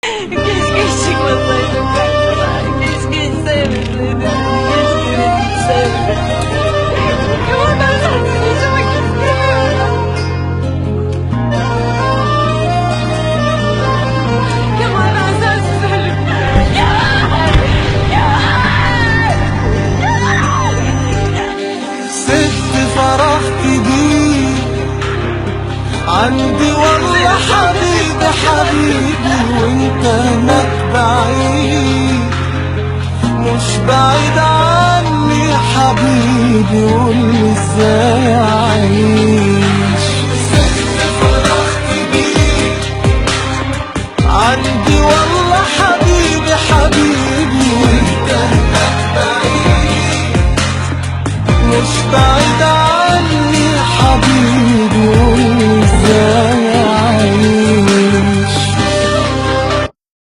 Keşke hiç çıkmasaydım karşıma. Keşke hiç sevmeseydim. Keşke hiç sevmeseydim. Ama ben sensiz yaşamak istemiyorum. Kemal, ben sensiz ölürüm. ست فرح جديد عندي والله حبيبي حبيبي وانت هناك بعيد مش بعيد عني حبيبي قولي ازاي اعيش ست فرح جديد عندي والله حبيبي حبيبي وانت هناك بعيد مش بعيد